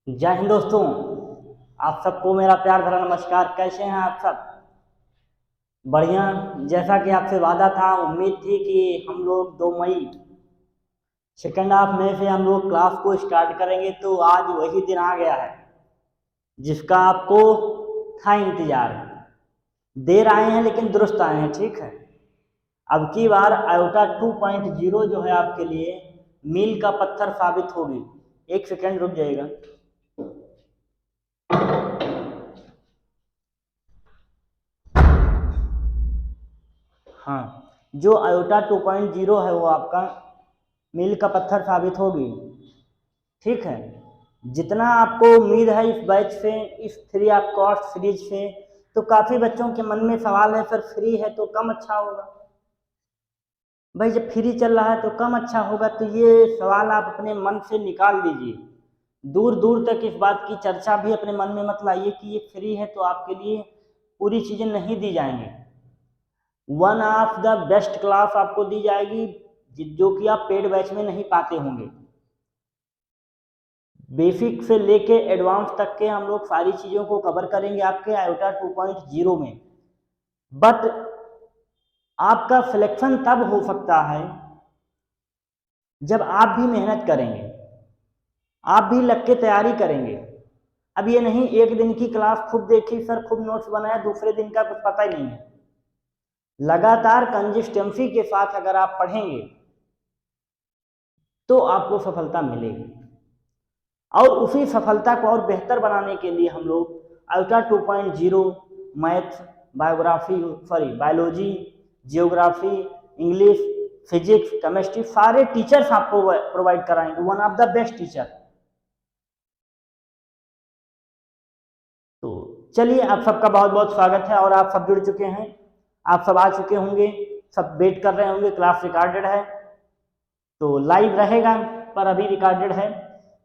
जय हिंद दोस्तों। आप सबको मेरा प्यार भरा नमस्कार। कैसे हैं आप सब? बढ़िया। जैसा कि आपसे वादा था, उम्मीद थी कि हम लोग 2 मई सेकेंड हाफ में से हम लोग क्लास को स्टार्ट करेंगे, तो आज वही दिन आ गया है जिसका आपको था इंतजार। देर आए हैं लेकिन दुरुस्त आए हैं, ठीक है। अब की बार आयोटा 2.0 जो है आपके लिए मील का पत्थर साबित होगी। एक सेकेंड रुक जाइएगा। हाँ, जो आयोटा 2.0 है वो आपका मील का पत्थर साबित होगी, ठीक है। जितना आपको उम्मीद है इस बैच से, इस फ्री ऑफ कॉस्ट सीरीज से, तो काफ़ी बच्चों के मन में सवाल है, सर फ्री है तो कम अच्छा होगा। भाई जब फ्री चल रहा है तो कम अच्छा होगा, तो ये सवाल आप अपने मन से निकाल दीजिए। दूर दूर तक इस बात की चर्चा भी अपने मन में मत लाइए कि ये फ्री है तो आपके लिए पूरी चीज़ें नहीं दी जाएंगी। One of the best class आपको दी जाएगी जो कि आप पेड बैच में नहीं पाते होंगे। बेसिक से लेके एडवांस तक के हम लोग सारी चीज़ों को कवर करेंगे आपके आयोटा 2.0 में। बट आपका सिलेक्शन तब हो सकता है जब आप भी मेहनत करेंगे, आप भी लग के तैयारी करेंगे। अब ये नहीं एक दिन की क्लास खूब देखी सर, खूब नोट्स बनाया, दूसरे दिन का कुछ पता ही नहीं है। लगातार कंसिस्टेंसी के साथ अगर आप पढ़ेंगे तो आपको सफलता मिलेगी। और उसी सफलता को और बेहतर बनाने के लिए हम लोग iota 2.0 math, biology, geography, English, physics, chemistry सारे टीचर्स आपको प्रोवाइड कराएंगे, one of the best teacher. तो चलिए, आप सबका बहुत बहुत स्वागत है। और आप सब जुड़ चुके हैं, आप सब आ चुके होंगे, सब वेट कर रहे होंगे। क्लास रिकॉर्डेड है तो लाइव रहेगा, पर अभी रिकॉर्डेड है।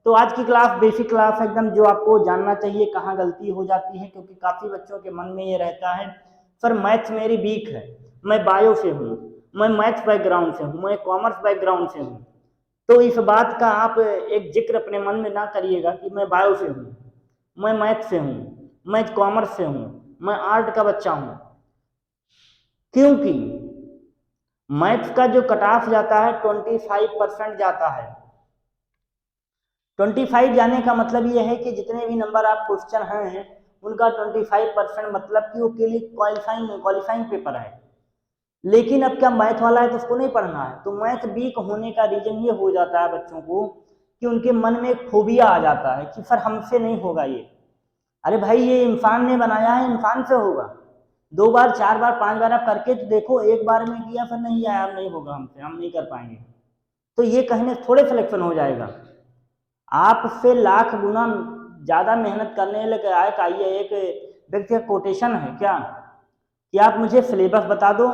तो आज की क्लास बेसिक क्लास एकदम, जो आपको जानना चाहिए कहाँ गलती हो जाती है, क्योंकि काफ़ी बच्चों के मन में ये रहता है सर मैथ्स मेरी वीक है, मैं बायो से हूँ, मैं मैथ्स बैकग्राउंड से हूँ, मैं कॉमर्स बैकग्राउंड से हूँ। तो इस बात का आप एक जिक्र अपने मन में ना करिएगा कि मैं बायो से हूँ, मैं मैथ से हूँ, मैं कॉमर्स से हूँ, मैं आर्ट का बच्चा हूँ। क्योंकि मैथ्स का जो कट ऑफ जाता है 25% जाता है। 25 जाने का मतलब ये है कि जितने भी नंबर आप क्वेश्चन हैं उनका 25% मतलब कि वो के लिए क्वालिफाइंग पेपर है। लेकिन अब क्या मैथ वाला है तो उसको नहीं पढ़ना है, तो मैथ वीक होने का रीजन ये हो जाता है बच्चों को कि उनके मन में एक फोबिया आ जाता है कि सर हमसे नहीं होगा ये। अरे भाई ये इंसान ने बनाया है, इंसान से होगा। 2 बार 4 बार 5 बार आप करके तो देखो, एक बार में किया फिर नहीं आया, नहीं होगा हमसे, हम नहीं कर पाएंगे, तो ये कहने थोड़े सिलेक्शन हो जाएगा। आपसे लाख गुना ज़्यादा मेहनत करने लगे आइए। एक व्यक्ति का कोटेशन है क्या कि आप मुझे सिलेबस बता दो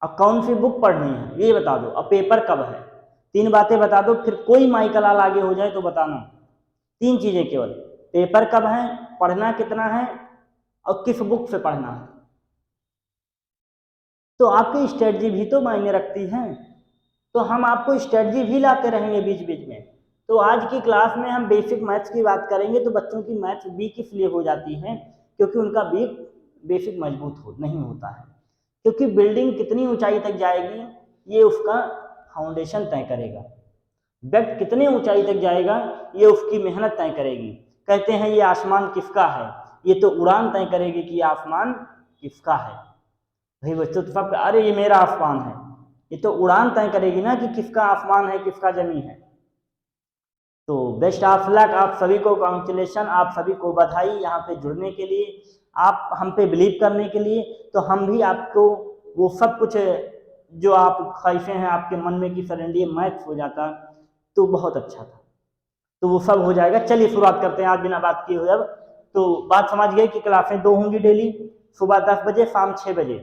और कौन सी बुक पढ़नी है ये बता दो, और पेपर कब है, 3 बातें बता दो। फिर कोई माई का लाल आगे हो जाए तो बताना। 3 चीज़ें केवल, पेपर कब है, पढ़ना कितना है, और किस बुक से पढ़ना है। तो आपकी स्ट्रेटजी भी तो मायने रखती है, तो हम आपको स्ट्रेटजी भी लाते रहेंगे बीच बीच में। तो आज की क्लास में हम बेसिक मैथ्स की बात करेंगे। तो बच्चों की मैथ्स वीक इसलिए हो जाती है क्योंकि उनका बेसिक मजबूत नहीं होता है। क्योंकि बिल्डिंग कितनी ऊंचाई तक जाएगी ये उसका फाउंडेशन तय करेगा। व्यक्ति कितने ऊंचाई तक जाएगा ये उसकी मेहनत तय करेगी। कहते हैं ये आसमान किसका है, ये तो उड़ान तय करेगी कि आसमान किसका है। भाई बच्चों तो सब अरे ये मेरा आसमान है, ये तो उड़ान तय करेगी ना कि किसका आसमान है किसका जमीन है। तो बेस्ट ऑफ लक आप सभी को, कॉन्ग्रेचुलेशन, आप सभी को बधाई यहाँ पे जुड़ने के लिए, आप हम पे बिलीव करने के लिए। तो हम भी आपको वो सब कुछ जो आप ख्वाहिशें हैं आपके मन में कि सर एनडीए मैथ्स हो जाता तो बहुत अच्छा था, तो वो सब हो जाएगा। चलिए शुरुआत करते हैं आज बिना बात किए हुए। अब तो बात समझ गए कि क्लासें 2 होंगी डेली, सुबह 10 बजे, शाम 6 बजे।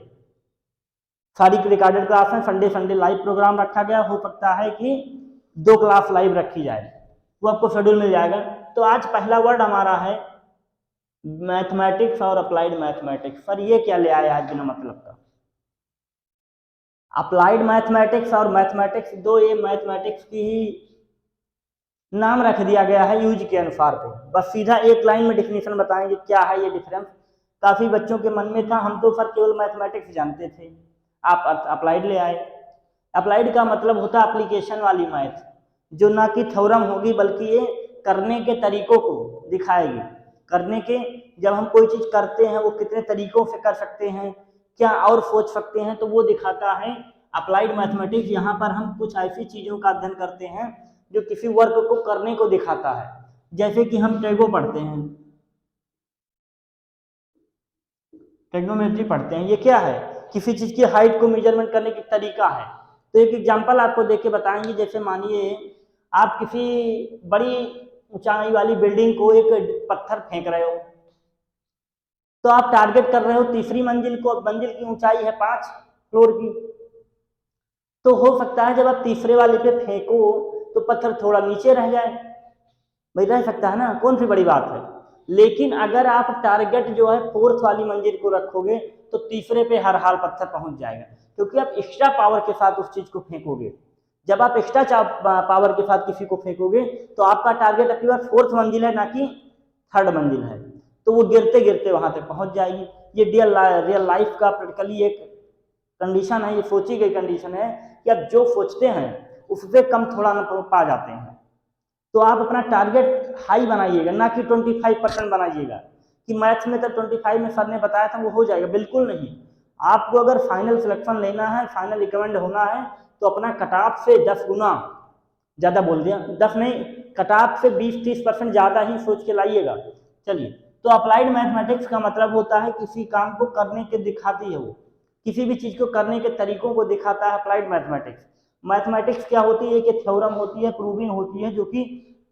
सारी रिकॉर्डेड क्लास है। संडे संडे लाइव प्रोग्राम रखा गया, हो सकता है कि 2 क्लास लाइव रखी जाए, वो आपको शेड्यूल मिल जाएगा। तो आज पहला वर्ड हमारा है मैथमेटिक्स और अप्लाइड मैथमेटिक्स। सर ये क्या ले आए आज बिना मतलब का? अप्लाइड मैथमेटिक्स और मैथमेटिक्स दो, ये मैथमेटिक्स की ही नाम रख दिया गया है यूज के अनुसार पे। बस सीधा एक लाइन में डिफिनीशन बताएंगे क्या है ये डिफरेंस। काफी बच्चों के मन में था, हम तो सर केवल मैथमेटिक्स जानते थे, आप अप्लाइड ले आए। अप्लाइड का मतलब होता है एप्लीकेशन वाली मैथ, जो ना कि थ्योरम होगी बल्कि ये करने के तरीकों को दिखाएगी। करने के, जब हम कोई चीज करते हैं वो कितने तरीकों से कर सकते हैं, क्या और सोच सकते हैं, तो वो दिखाता है अप्लाइड मैथमेटिक्स। यहाँ पर हम कुछ ऐसी चीजों का अध्ययन करते हैं जो किसी वर्क को करने को दिखाता है। जैसे कि हम ट्रिगो पढ़ते हैं, ट्रिग्नोमेट्री पढ़ते हैं, ये क्या है, किसी चीज की हाइट को मेजरमेंट करने की तरीका है। तो एक एग्जांपल आपको देख के बताएंगे। जैसे मानिए आप किसी बड़ी ऊंचाई वाली बिल्डिंग को एक पत्थर फेंक रहे हो, तो आप टारगेट कर रहे हो तीसरी मंजिल को, मंजिल की ऊंचाई है 5 फ्लोर की। तो हो सकता है जब आप तीसरे वाले पे फेंको तो पत्थर थोड़ा नीचे रह जाए, भाई रह सकता है ना, कौन सी बड़ी बात है। लेकिन अगर आप टारगेट जो है 4th वाली मंजिल को रखोगे तो तीसरे पे हर हाल पत्थर पहुंच जाएगा, क्योंकि आप एक्स्ट्रा पावर के साथ उस चीज को फेंकोगे। जब आप एक्स्ट्रा पावर के साथ किसी को फेंकोगे तो आपका टारगेट अपनी बार 4th मंजिल है, ना कि 3rd मंजिल है, तो वो गिरते गिरते वहां तक पहुंच जाएगी। ये रियल लाइफ का प्रैक्टिकली एक कंडीशन है, ये सोची गई कंडीशन है कि आप जो सोचते हैं उससे कम थोड़ा ना पा जाते हैं। तो आप अपना टारगेट हाई बनाइएगा, ना कि 25% बनाइएगा कि मैथ्स में तो 25 में सर ने बताया था वो हो जाएगा, बिल्कुल नहीं। आपको अगर फाइनल सिलेक्शन लेना है, फाइनल रिकमेंड होना है, तो अपना कट ऑफ से 10 गुना ज़्यादा बोल दिया, 10 नहीं, कट ऑफ से 20-30% ज़्यादा ही सोच के लाइएगा। चलिए, तो अप्लाइड मैथमेटिक्स का मतलब होता है किसी काम को करने के दिखाती है, वो किसी भी चीज़ को करने के तरीकों को दिखाता है अप्लाइड मैथमेटिक्स। मैथमेटिक्स क्या होती है कि थ्योरम होती है, प्रूविंग होती है, जो कि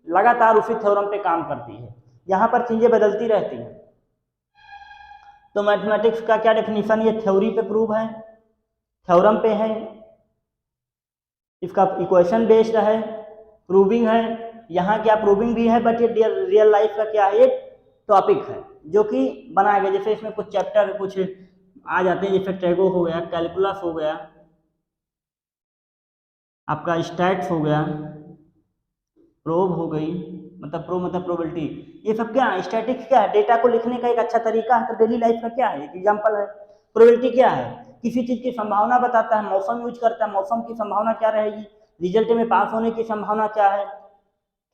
लगातार उसी थ्योरम पे काम करती है। यहाँ पर चीजें बदलती रहती हैं। तो मैथमेटिक्स का क्या डेफिनेशन, ये थ्योरी पे प्रूव है, थ्योरम पे है, इसका इक्वेशन बेस्ड है, प्रूविंग है। यहाँ क्या प्रूविंग भी है, बट ये रियल लाइफ का क्या है, एक टॉपिक है जो कि बनाया गया। जैसे इसमें कुछ चैप्टर कुछ आ जाते हैं, जैसे ट्रेगो हो गया, कैलकुलस हो गया, आपका स्टैट्स हो गया, प्रोब हो गई, मतलब प्रो मतलब प्रोबेबिलिटी, ये सब क्या है, स्टैटिक्स क्या है, डेटा को लिखने का एक अच्छा तरीका है। तो डेली लाइफ का क्या है, एक एग्जांपल है। प्रोबेबिलिटी क्या है, किसी चीज की संभावना बताता है, मौसम यूज करता है, मौसम की संभावना क्या रहेगी, रिजल्ट में पास होने की संभावना क्या है।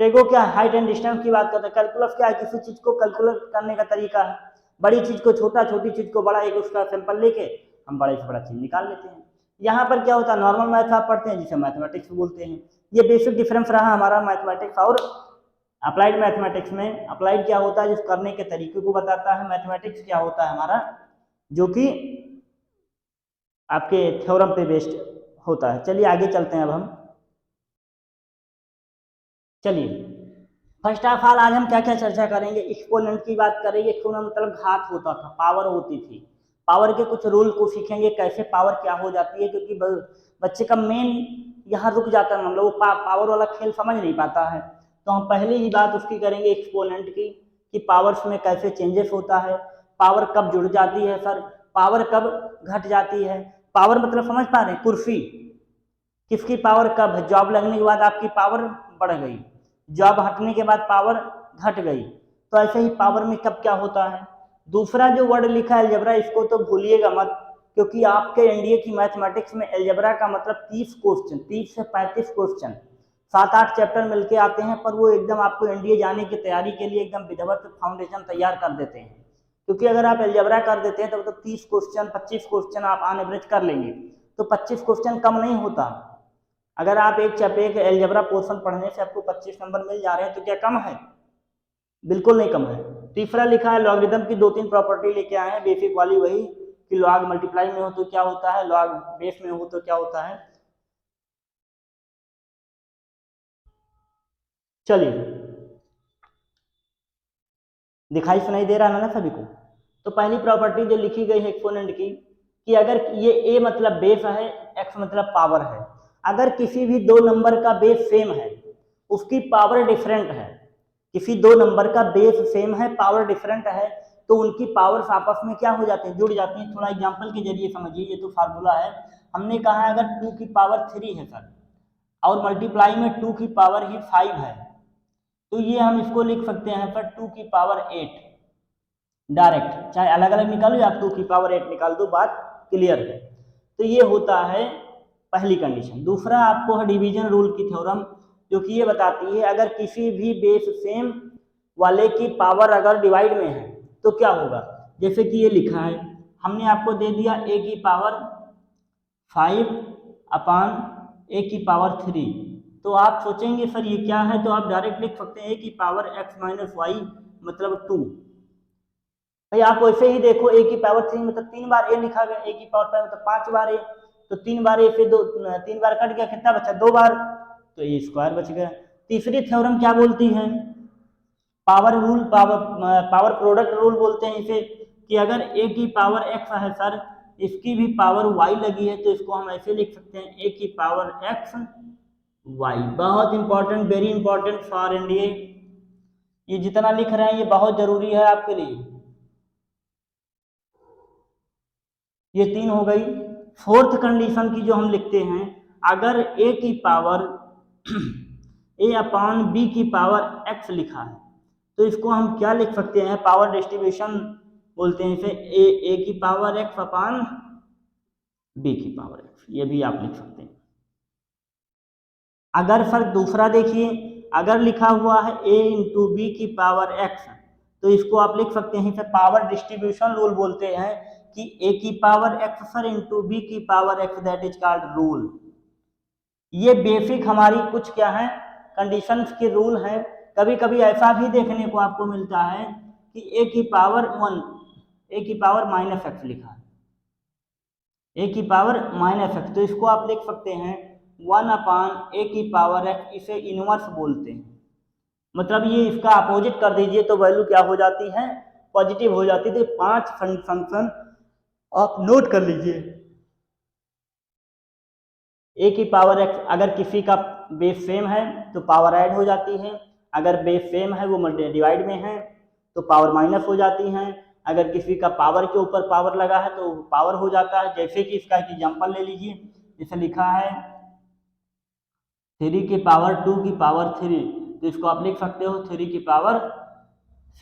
टेगो क्या है, हाइट एंड डिस्टेंस की बात करता है। कैलकुलस क्या है, किसी चीज को कैलकुलेट करने का तरीका है, बड़ी चीज को छोटा, छोटी चीज को बड़ा, एक उसका सैंपल लेके हम बड़े से बड़ा चीज निकाल लेते हैं। यहाँ पर क्या होता है, नॉर्मल मैथ आप पढ़ते हैं जिसे मैथमेटिक्स बोलते हैं। ये बेसिक डिफरेंस रहा हमारा मैथमेटिक्स और अप्लाइड मैथमेटिक्स में। अप्लाइड क्या होता है, जिस करने के तरीके को बताता है। मैथमेटिक्स क्या होता है हमारा, जो कि आपके थ्योरम पे बेस्ड होता है। चलिए आगे चलते हैं अब हम। चलिए फर्स्ट ऑफ ऑल आज हम क्या क्या चर्चा करेंगे, एक्सपोनेंट की बात करेंगे। एक्सपोनेंट मतलब घात होता था, पावर होती थी। पावर के कुछ रूल को सीखेंगे, कैसे पावर क्या हो जाती है, क्योंकि बच्चे का मेन यहाँ रुक जाता है, मतलब वो पावर वाला खेल समझ नहीं पाता है। तो हम पहले ही बात उसकी करेंगे एक्सपोनेंट की, कि पावर्स में कैसे चेंजेस होता है, पावर कब जुड़ जाती है सर, पावर कब घट जाती है। पावर मतलब समझ पा रहे हैं, कुर्सी किसकी पावर कब है, जॉब लगने के बाद आपकी पावर बढ़ गई, जॉब हटने के बाद पावर घट गई। तो ऐसे ही पावर में कब क्या होता है। दूसरा जो वर्ड लिखा है अलजेब्रा, इसको तो भूलिएगा मत, क्योंकि आपके एनडीए की मैथमेटिक्स में अलजेब्रा का मतलब 30 क्वेश्चन, 30 से 35 क्वेश्चन, 7-8 चैप्टर मिलके आते हैं, पर वो एकदम आपको एनडीए जाने की तैयारी के लिए एकदम विधिवत फाउंडेशन तैयार कर देते हैं। क्योंकि अगर आप अलजेब्रा कर देते हैं तो मतलब 30 क्वेश्चन 25 क्वेश्चन आप ऑन एवरेज कर लेंगे, तो 25 क्वेश्चन कम नहीं होता। अगर आप एक चैप्टर एक अलजेब्रा पोर्शन पढ़ने से आपको 25 नंबर मिल जा रहे हैं तो क्या कम है, बिल्कुल नहीं कम है। तीसरा लिखा है लॉगरिथम की 2-3 प्रॉपर्टी लेके आए हैं, बेसिक वाली वही कि लॉग मल्टीप्लाई में हो तो क्या होता है, लॉग बेस में हो तो क्या होता है। चलिए दिखाई सुनाई दे रहा है ना सभी को। तो पहली प्रॉपर्टी जो लिखी गई है एक्सपोनेंट की, कि अगर ये a मतलब बेस है, x मतलब पावर है, अगर किसी भी दो नंबर का बेस सेम है, उसकी पावर डिफरेंट है, किसी दो नंबर का बेस सेम है, पावर डिफरेंट है, तो उनकी पावर्स आपस में क्या हो जाती है, जुड़ जाती है। थोड़ा एग्जांपल के जरिए समझिए, ये तो फार्मूला है। हमने कहा है अगर 2 की पावर 3 है सर, और मल्टीप्लाई में 2 की पावर ही 5 है, तो ये हम इसको लिख सकते हैं पर 2 की पावर 8 डायरेक्ट, चाहे अलग अलग निकालो या 2 की पावर 8 निकाल दो, बात क्लियर है। तो ये होता है पहली कंडीशन। दूसरा आपको है डिवीजन रूल की थ्योरम, जो कि ये बताती है अगर किसी भी बेस सेम वाले की पावर अगर डिवाइड में है तो क्या होगा। जैसे कि ये लिखा है, हमने आपको दे दिया a की पावर 5 अपान a की पावर 3, तो आप सोचेंगे सर ये क्या है, तो आप डायरेक्ट लिख सकते हैं a की पावर x माइनस वाई मतलब 2। भाई आप वैसे ही देखो a की पावर 3 मतलब 3 बार a लिखा गया, a की पावर 5 मतलब 5 बार a, तो 3 बार a से 3 बार कट गया, कितना बचा 2 बार, तो a स्क्वायर बच गया। तीसरी थ्योरम क्या बोलती है, power rule, power product rule बोलते हैं इसे, कि अगर a की पावर x है सर, इसकी भी पावर y लगी है, तो इसको हम ऐसे लिख सकते हैं a की पावर x y। बहुत important, very important for India, ये जितना लिख रहे हैं ये बहुत जरूरी है आपके लिए। ये 3 हो गई। फोर्थ कंडीशन की जो हम लिखते हैं, अगर a की पावर a अपान b की पावर x लिखा है, तो इसको हम क्या लिख सकते हैं, पावर डिस्ट्रीब्यूशन बोलते हैं इसे, a की पावर x अपान b की पावर x, ये भी आप लिख सकते हैं। अगर सर दूसरा देखिए, अगर लिखा हुआ है a इंटू बी की पावर x, तो इसको आप लिख सकते हैं, इसे पावर डिस्ट्रीब्यूशन रूल बोलते हैं, कि a की पावर x सर इंटू बी की power x, that is called rule. ये बेसिक हमारी कुछ क्या है कंडीशंस के रूल हैं। कभी कभी ऐसा भी देखने को आपको मिलता है कि a की पावर 1, a की पावर माइनस x लिखा है, a की पावर माइनस x, तो इसको आप लिख सकते हैं 1 अपान a की पावर x, इसे इनवर्स बोलते हैं। मतलब ये इसका अपोजिट कर दीजिए तो वैल्यू क्या हो जाती है, पॉजिटिव हो जाती है। तो 5 फंक्शन आप नोट कर लीजिए। a की पावर x, अगर किसी का बेस सेम है तो पावर ऐड हो जाती है, अगर बेस सेम है वो डिवाइड में है तो पावर माइनस हो जाती है, अगर किसी का पावर के ऊपर पावर लगा है तो पावर हो जाता है। जैसे कि इसका एक एग्जांपल ले लीजिए, इसे लिखा है 3 की पावर 2 की पावर 3, तो इसको आप लिख सकते हो 3 की पावर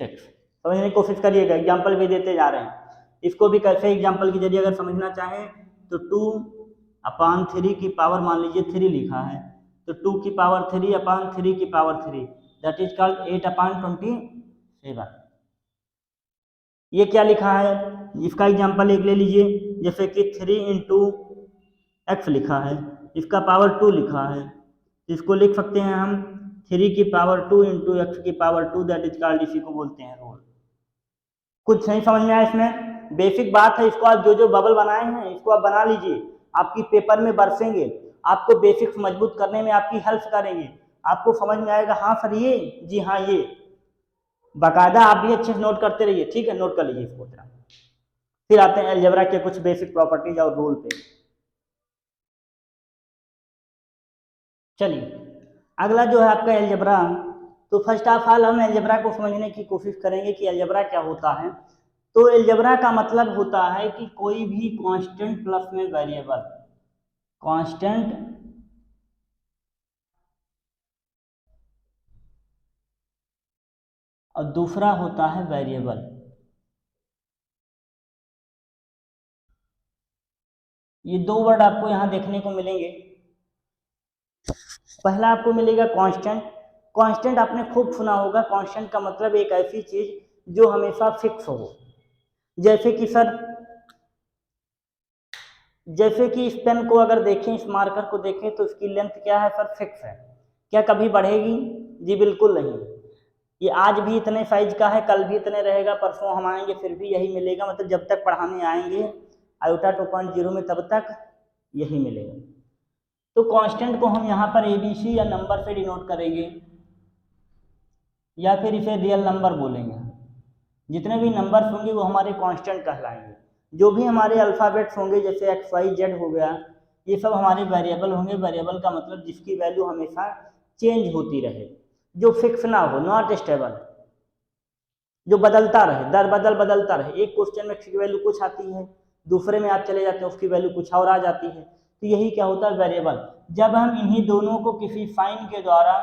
6। समझने की कोशिश करिएगा, एग्जाम्पल भी देते जा रहे हैं। इसको भी कैसे एग्जाम्पल के जरिए अगर समझना चाहें तो 2 अपान 3 की पावर मान लीजिए 3 लिखा है, तो 2 की पावर 3 अपान 3 की पावर 3, दैट इज कॉल्ड 8 अपान 27। ये क्या लिखा है, इसका एग्जाम्पल एक ले लीजिए, जैसे कि 3 इंटू एक्स लिखा है, इसका पावर 2 लिखा है, इसको लिख सकते हैं हम 3 की पावर 2 इंटू एक्स की पावर 2, दैट इज कॉल्ड, इसी को बोलते हैं रूल। कुछ नहीं समझ में आया इसमें, बेसिक बात है। इसको आप जो जो बबल बनाए हैं इसको आप बना लीजिए, आपकी पेपर में बरसेंगे, आपको बेसिक्स मजबूत करने में आपकी हेल्प करेंगे, आपको समझ में आएगा हाँ सर ये, जी हाँ ये। बाकायदा आप भी अच्छे से नोट करते रहिए, ठीक है, नोट कर लीजिए इसको। फिर आते हैं अलजेब्रा के कुछ बेसिक प्रॉपर्टीज और रूल पे। चलिए अगला जो है आपका अलजेब्रा, तो फर्स्ट ऑफ ऑल हम अलजेब्रा को समझने की कोशिश करेंगे कि अलजेब्रा क्या होता है। तो अलजेब्रा का मतलब होता है कि कोई भी कांस्टेंट प्लस में वेरिएबल, कांस्टेंट और दूसरा होता है वेरिएबल। ये दो वर्ड आपको यहाँ देखने को मिलेंगे। पहला आपको मिलेगा कांस्टेंट। कांस्टेंट आपने खूब सुना होगा, कांस्टेंट का मतलब एक ऐसी चीज जो हमेशा फिक्स हो। जैसे कि सर, जैसे कि इस पेन को अगर देखें, इस मार्कर को देखें, तो इसकी लेंथ क्या है सर, फिक्स है। क्या कभी बढ़ेगी? जी बिल्कुल नहीं। ये आज भी इतने साइज का है, कल भी इतने रहेगा, परसों हम आएंगे फिर भी यही मिलेगा, मतलब जब तक पढ़ाने आएंगे आयोटा 2.0 में तब तक यही मिलेगा। तो कांस्टेंट को हम यहाँ पर ABC या नंबर से डिनोट करेंगे, या फिर इसे रियल नंबर बोलेंगे। जितने भी नंबर्स होंगे वो हमारे कांस्टेंट कहलाएंगे। जो भी हमारे अल्फ़ाबेट्स होंगे जैसे XYZ हो गया, ये सब हमारे वेरिएबल होंगे। वेरिएबल का मतलब जिसकी वैल्यू हमेशा चेंज होती रहे, जो फिक्स ना हो, नॉट स्टेबल, जो बदलता रहे, दर बदल बदलता रहे। एक क्वेश्चन में की वैल्यू कुछ आती है, दूसरे में आप चले जाते हैं उसकी वैल्यू कुछ और आ जाती है। तो यही क्या होता है, वेरिएबल। जब हम इन्हीं दोनों को किसी साइन के द्वारा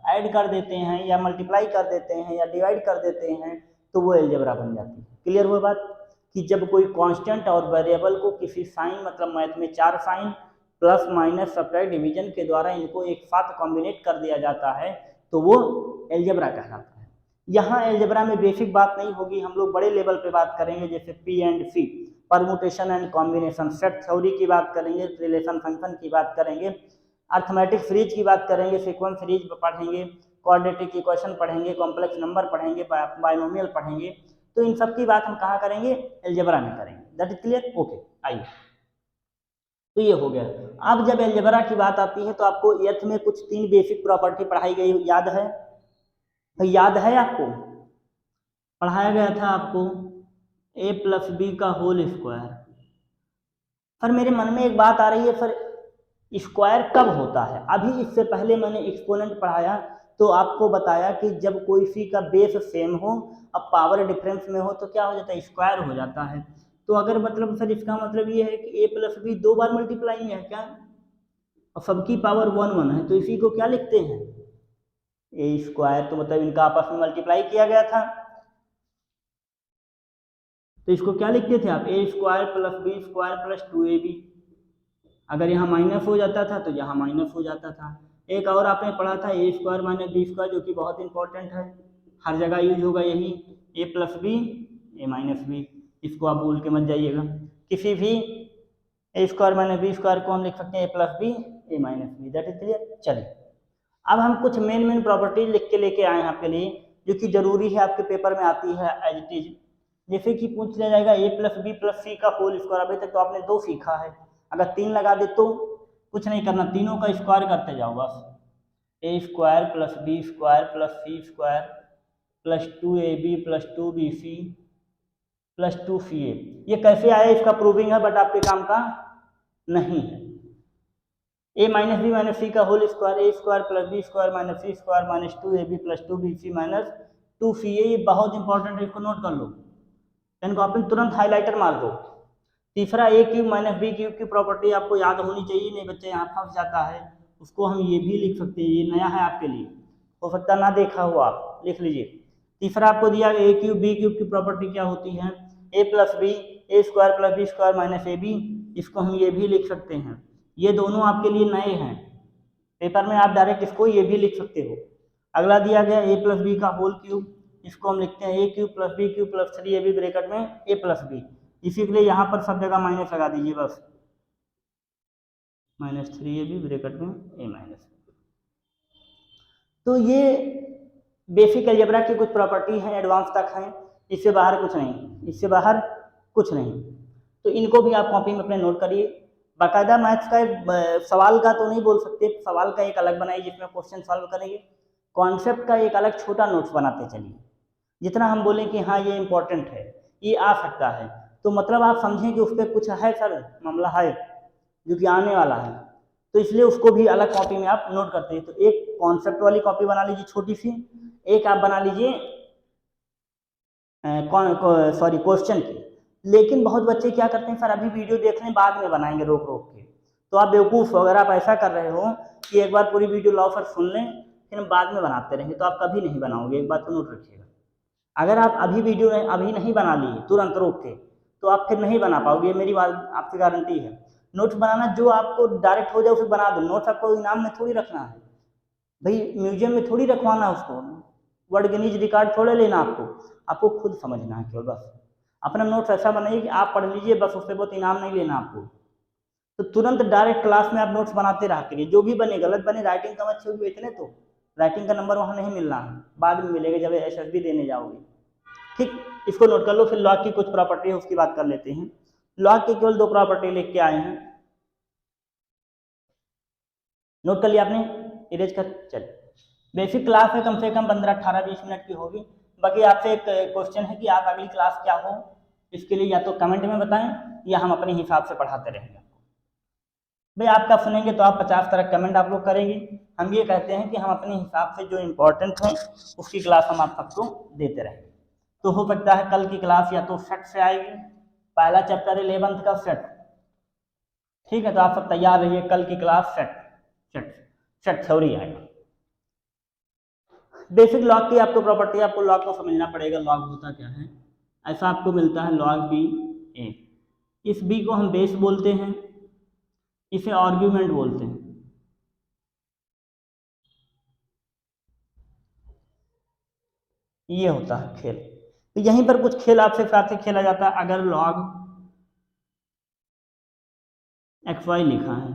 ऐड कर देते हैं या मल्टीप्लाई कर देते हैं या डिवाइड कर देते हैं तो वो अलजेब्रा बन जाती है। क्लियर हुआ बात कि जब कोई कांस्टेंट और वेरिएबल को किसी साइन मतलब मैथ में 4 sign plus minus subtract division के द्वारा इनको एक साथ कॉम्बिनेट कर दिया जाता है तो वो अलजेब्रा कहलाता है। यहाँ अलजेब्रा में बेसिक बात नहीं होगी, हम लोग बड़े लेवल पे बात करेंगे, जैसे P and C, permutation and combination, set theory की बात करेंगे, रिलेशन फंक्शन की बात करेंगे, अर्थमेटिक सीरीज की बात करेंगे, सीक्वेंस सीरीज पढ़ेंगे, क्वाड्रेटिक इक्वेशन पढ़ेंगे, कॉम्प्लेक्स नंबर पढ़ेंगे, बाइनोमियल पढ़ेंगे। तो इन सब की बात हम कहाँ करेंगे? अलजेब्रा में करेंगे। That is clear? ओके, आइए, तो ये हो गया। अब जब अलजेब्रा की बात आती है तो आपको एथ में कुछ 3 बेसिक प्रॉपर्टी पढ़ाई गई, याद है? तो याद है आपको? पढ़ाया गया था आपको a प्लस बी का होल स्क्वायर। पर मेरे मन में एक बात आ रही है, सर स्क्वायर कब होता है? अभी इससे पहले मैंने एक्सपोनेंट पढ़ाया तो आपको बताया कि जब कोई सी का बेस सेम हो, अब पावर डिफरेंस में हो तो क्या हो जाता है? स्क्वायर हो जाता है। तो अगर मतलब सर इसका मतलब ये है कि a प्लस बी 2 बार मल्टीप्लाई में है क्या? और सबकी पावर 1 1 है तो इसी को क्या लिखते हैं? ए स्क्वायर। तो मतलब इनका आपस में मल्टीप्लाई किया गया था तो इसको क्या लिखते थे आप? A square plus B square plus 2ab। अगर यहाँ माइनस हो जाता था तो यहाँ माइनस हो जाता था। एक और आपने पढ़ा था ए स्क्वायर माइनस बी स्क्वायर, जो कि बहुत इंपॉर्टेंट है, हर जगह यूज होगा यही, a plus B a minus b. इसको आप भूल के मत जाइएगा। किसी भी a square minus b square को हम लिख सकते हैं a plus B a minus b. That is clear? चलिए, अब हम कुछ मेन प्रॉपर्टीज लिख के लेके आए हैं आपके लिए, जो कि जरूरी है, आपके पेपर में आती है एज इट इज। जैसे कि पूछ लिया जाएगा ए प्लस बी प्लस सी का होल स्क्वायर। अभी तक तो आपने 2 सीखा है, अगर 3 लगा दे तो कुछ नहीं करना, तीनों का स्क्वायर करते जाओ बस। A square plus B square plus c square plus 2ab plus 2bc plus 2ca। ये कैसे आया इसका प्रूविंग है, बट आपके काम का नहीं है। A minus B minus C का whole square, A square plus B square minus C square minus 2ab plus 2bc minus 2ca। ये बहुत इंपॉर्टेंट है, इसको नोट कर लो, इनको आप तुरंत हाईलाइटर मार दो। तीसरा ए क्यूब माइनस बी क्यूब की प्रॉपर्टी आपको याद होनी चाहिए, नहीं बच्चे यहाँ फंस जाता है। उसको हम ये भी लिख सकते हैं, ये नया है आपके लिए, हो सकता ना देखा हो, आप लिख लीजिए। तीसरा आपको दिया ए क्यूब बी क्यूब की प्रॉपर्टी क्या होती है? A plus B A square plus B square minus A B. इसको हम ये भी लिख सकते हैं। ये दोनों आपके लिए नए हैं, पेपर में आप डायरेक्ट इसको ये भी लिख सकते हो। अगला दिया गया ए प्लस बी का होल क्यूब, इसको हम लिखते हैं A cube plus B cube plus 3ab bracket में ए प्लस बी। इसी के लिए यहाँ पर सब जगह माइनस लगा दीजिए बस, माइनस 3ab ब्रैकेट में ए माइनस। तो ये बेसिक अलजेब्रा की कुछ प्रॉपर्टी हैं, एडवांस तक हैं, इससे बाहर कुछ नहीं, इससे बाहर कुछ नहीं। तो इनको भी आप कॉपी में अपने नोट करिए। बाकायदा मैथ्स का एक सवाल का तो नहीं बोल सकते, सवाल का एक अलग बनाइए जिसमें क्वेश्चन सॉल्व करेंगे, कॉन्सेप्ट का एक अलग छोटा नोट्स बनाते चलिए। जितना हम बोलें कि हाँ ये इंपॉर्टेंट है, ये आ सकता है, तो मतलब आप समझें कि उस पर कुछ है सर, मामला है जो कि आने वाला है, तो इसलिए उसको भी अलग कॉपी में आप नोट करते हैं। तो एक कॉन्सेप्ट वाली कॉपी बना लीजिए छोटी सी, एक आप बना लीजिए सॉरी क्वेश्चन की। लेकिन बहुत बच्चे क्या करते हैं, सर अभी वीडियो देख लें बाद में बनाएंगे रोक रोक के, तो आप बेवकूफ़ हो। अगर आप ऐसा कर रहे हो कि एक बार पूरी वीडियो लाओ सर सुन लें फिर हम बाद में बनाते रहेंगे, तो आप कभी नहीं बनाओगे, एक बात तो नोट रखिएगा। अगर आप अभी वीडियो अभी नहीं बना लिए तुरंत रोक के, तो आप फिर नहीं बना पाओगे, मेरी बात आपकी गारंटी है। नोट्स बनाना जो आपको डायरेक्ट हो जाए उसे बना दो, नोट्स आपको इनाम में थोड़ी रखना है भाई, म्यूजियम में थोड़ी रखवाना है उसको, वर्ल्ड गिनीज रिकॉर्ड थोड़े लेना आपको, आपको खुद समझना है केवल बस। अपना नोट्स ऐसा बनाइए कि आप पढ़ लीजिए बस, उससे बहुत इनाम नहीं लेना आपको। तो तुरंत डायरेक्ट क्लास में आप नोट्स बनाते रहा करिए, जो भी बने गलत बने, राइटिंग कम अच्छी होगी इतने तो राइटिंग का नंबर वहाँ नहीं मिलना है, बाद में मिलेगा जब SSB देने जाओगे। ठीक, इसको नोट कर लो। फिर लॉग की कुछ प्रॉपर्टी है उसकी बात कर लेते हैं। लॉग की केवल 2 प्रॉपर्टी लिख के आए हैं, नोट कर लिया आपने, इरेज कर। चलिए, बेसिक क्लास है, कम से कम 15-18-20 मिनट की होगी। बाकी आपसे एक क्वेश्चन है कि आप अगली क्लास क्या हो, इसके लिए या तो कमेंट में बताएं या हम अपने हिसाब से पढ़ाते रहेंगे। भाई आपका सुनेंगे तो आप 50 तरह कमेंट आप लोग करेंगे, हम ये कहते हैं कि हम अपने हिसाब से जो इम्पोर्टेंट है उसकी क्लास हम आप सबको देते रहेंगे। तो हो सकता है कल की क्लास या तो सेट से आएगी, पहला चैप्टर 11th का सेट, ठीक है, तो आप सब तैयार रहिए, कल की क्लास सेट थ्योरी आएगी। बेसिक लॉग की आपको प्रॉपर्टी, आपको लॉग को समझना पड़ेगा, लॉग होता क्या है। ऐसा आपको मिलता है लॉग बी ए, इस बी को हम बेस बोलते हैं, इसे आर्ग्यूमेंट बोलते हैं। ये होता है खेल। तो यहीं पर कुछ खेल आपसे साथ खेला जाता है। अगर लॉग एक्स वाई लिखा है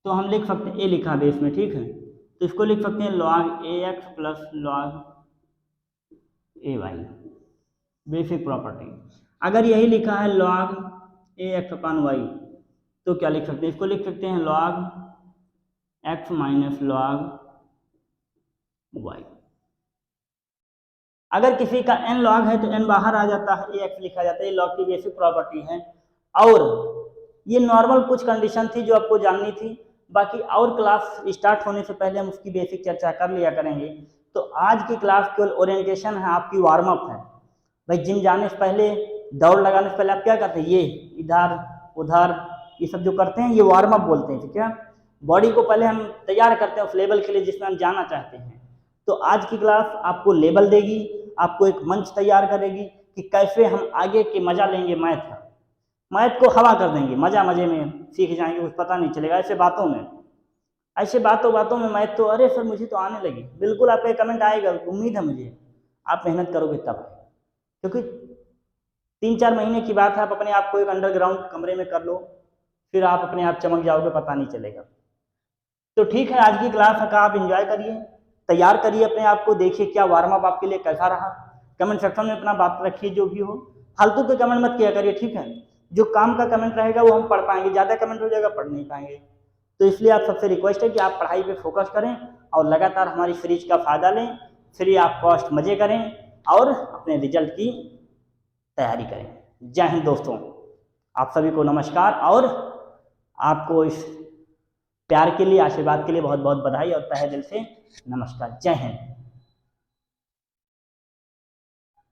तो हम लिख सकते हैं, ए लिखा है बेस में, ठीक है, तो इसको लिख सकते हैं log a x plus log a y, basic property. अगर यही लिखा है log a x upon y तो क्या लिख सकते हैं, इसको लिख सकते हैं log x minus log y. अगर किसी का n लॉग है तो n बाहर आ जाता है, ए एक्स लिखा जाता है, ये लॉग की बेसिक प्रॉपर्टी है। और ये नॉर्मल कुछ कंडीशन थी जो आपको जाननी थी, बाकी और क्लास स्टार्ट होने से पहले हम उसकी बेसिक चर्चा कर लिया करेंगे। तो आज की क्लास केवल ओरिएंटेशन है, आपकी वार्म अप है। भाई जिम जाने से पहले, दौड़ लगाने से पहले आप क्या करते हैं, ये इधर उधर ये सब जो करते हैं ये वार्म अप बोलते हैं, ठीक है। बॉडी को पहले हम तैयार करते हैं उस लेवल के लिए जिसमें हम जाना चाहते हैं। तो आज की क्लास आपको लेवल देगी, आपको एक मंच तैयार करेगी कि कैसे हम आगे के मजा लेंगे मैथ का। मैथ को हवा कर देंगे, मजा मजे में सीख जाएंगे, कुछ पता नहीं चलेगा। ऐसे बातों में मैथ तो, अरे सर मुझे तो आने लगी, बिल्कुल आपका कमेंट आएगा, उम्मीद है मुझे आप मेहनत करोगे तब। क्योंकि 3-4 महीने की बात है, आप अपने आप को एक अंडरग्राउंड कमरे में कर लो, फिर आप अपने आप चमक जाओगे, पता नहीं चलेगा। तो ठीक है, आज की क्लास का आप एंजॉय करिए, तैयार करिए अपने आप को, देखिए क्या वार्म अप आपके लिए कैसा रहा। कमेंट सेक्शन में अपना बात रखिए, जो भी हो, फालतू के कमेंट मत किया करिए, ठीक है। जो काम का कमेंट रहेगा वो हम पढ़ पाएंगे, ज़्यादा कमेंट हो जाएगा पढ़ नहीं पाएंगे। तो इसलिए आप सबसे रिक्वेस्ट है कि आप पढ़ाई पे फोकस करें और लगातार हमारी सीरीज का फ़ायदा लें, फ्री ऑफ कॉस्ट मज़े करें और अपने रिजल्ट की तैयारी करें। जय हिंद दोस्तों, आप सभी को नमस्कार, और आपको इस प्यार के लिए, आशीर्वाद के लिए बहुत बहुत बधाई और तहे दिल से नमस्कार। जय हिंद।